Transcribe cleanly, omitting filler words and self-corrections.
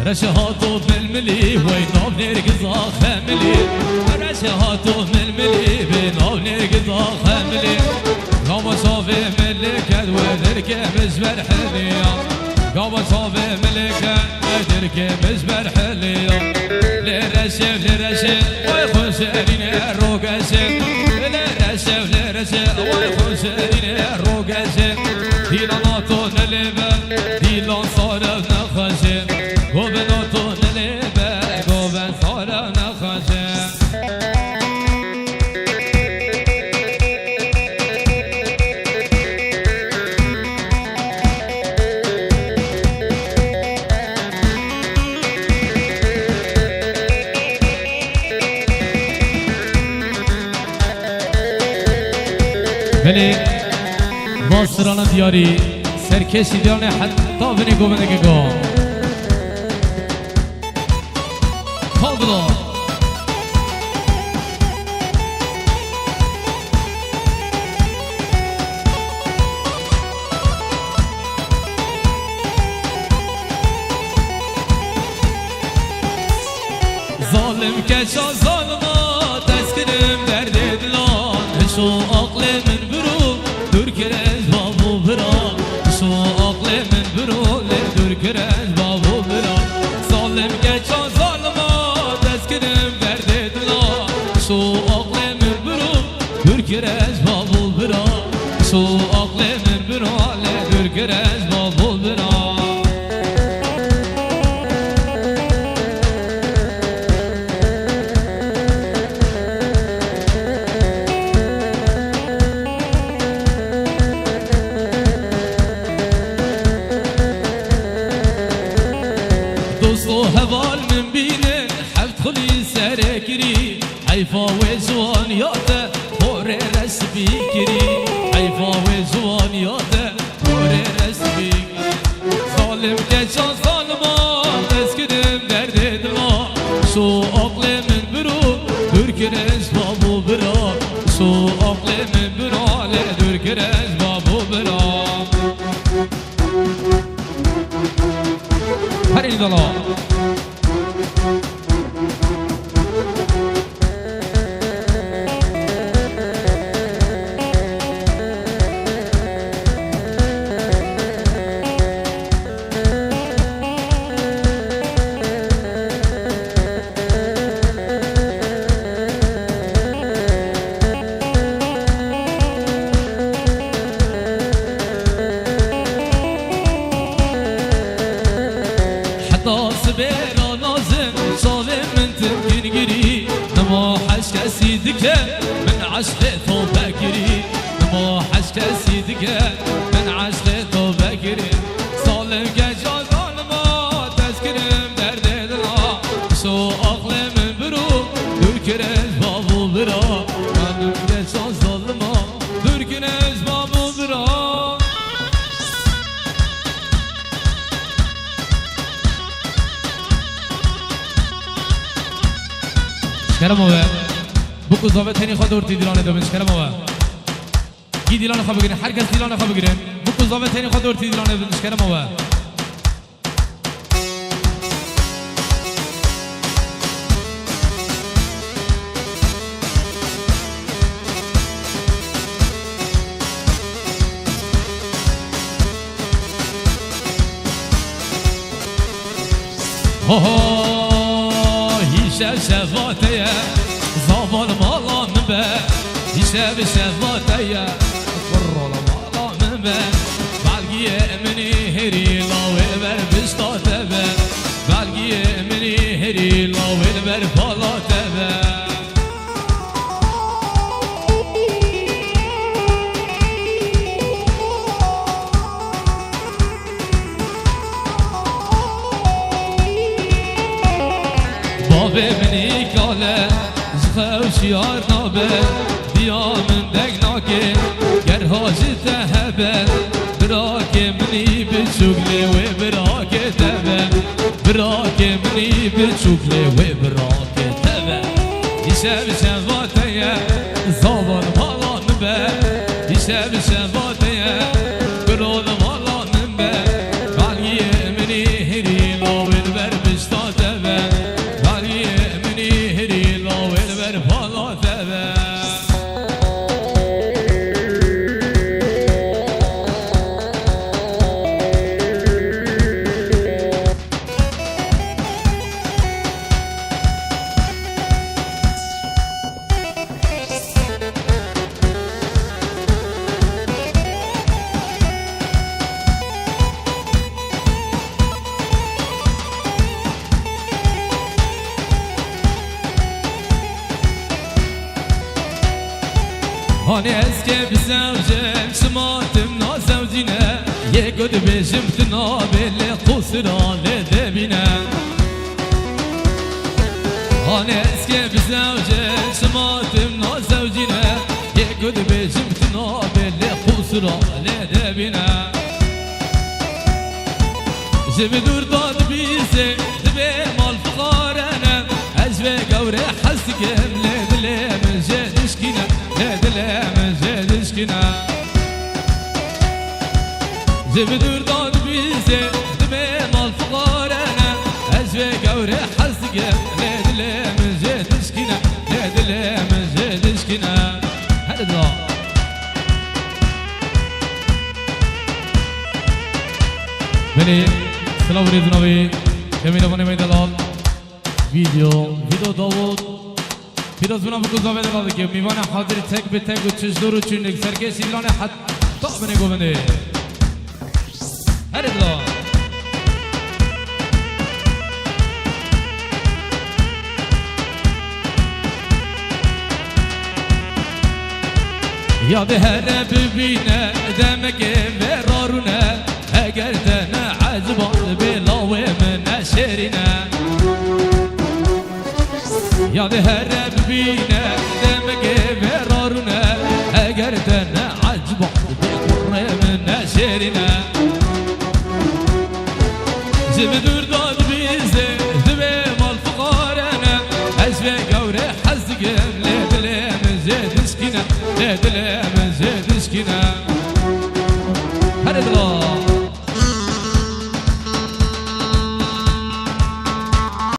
رشهاتو بالملي وينو بنرقصا خاملي رشهاتو بالملي بينو بنرقصا خاملي قام صافي ملكة ودرك مزبر حليا قام صافي ملكة ودرك مزبر حليا لرشف ويخسرين الروقاسين لرشف ويخسرين الروقاسين ديلا ناطون اللبن ديلا صارفنا خزين وبناطون اللبن وبن صارفنا خزين بله باستران دیاری سرکشی دیارنه حتی بینی گوبنده که گو خالدلا ظالم کشا ظالما تسکرم درد دلان شو عقل من برو دور کرد بابو برا شو عقل من برو دور کرد بابو برا ظالم کشا ظالما تسکرم درد دلان شو عقل من برو دور کرد بابو برا شو عقل من برو دور کرد بابو برا هوال من بینه حفت خلی سرکری حیفا و زوانیاته باره رس بیکری حیفا و زوانیاته باره رس بیکری ظالم کچان ظالما تسکرم درد دلا شو عقل من برو دور کرش بابو برا شو عقل من برا دور کرش بابو برا هرین دلا صبيرا نازم صابر من تمكن قري نما حش كسيدك من عشق تو بكري نما حش كسيدك من عشق تو بكري ظالم كجا ظالما تذكرم درد دلا شو عقل من برو دور كرز بابو برا ظالم كجا ظالما دور كرز بابو برا شکرم اوه بکو زابط هنی خواه دورتی دیلانه دوبین شکرم اوه گی دیلانه خواه بگیرین هر کس دیلانه خواه بگیرین بکو زابط هنی خواه دورتی دیلانه دوبین شکرم اوه شفاتيا ظابل مالا من بان يشاب شفاتيا قرر مالا من بان بالقي مني هري لاوي بر بشتا تبان بالقي مني هري لاوي بر بالا تبان ببینی کاله زخوشیار نابل دیا من دگناکه گر حاجی تهبل براکه منی بچوکلی و براکه تبل براکه منی بچوکلی و براکه تبل دیشب شباتیه زابان مالا نبه دیشب شباتیه گلال مالا نبه بلگی منی هری لاول بر بشت أنا أسكي بزوجك سمعتم نازوجنا يقعد بجمتنا باللي قصرا لدبنا أنا أسكي بزوجك سمعتم نازوجنا يقعد بجمتنا باللي قصرا لدبنا زبدور داد بيزي دبي مال فقارنا أجبي قوري حسك لدلي من جد اشكينا لدلي من جد اشكينا زبدور داد بيزي دبي مال فقارنا أجبي قوري حسك لدلي من جد اشكينا لدلي من جد اشكينا هذا دلال بني سلام ریزناوی کمی نبانه میدلال ویدیو داوود پیروز بنا بکن زاویه دلال که میوانه حاضر تک به تک و چشدور و چونک سرکشی لانه حتی بنی گو بنده هر دلال یاد هر ببینه دمک مرارونه اگر دنا عجبان بلاوي من شيرنا يا ذهب بينا دمك مرارنا اگر دنا عجبان بلاوي من شيرنا زبدور داد بيزي ذبي مال فقارنا اشفي قوري حزق لدلي من زيد سكينه لدلي من زيد سكينه هذا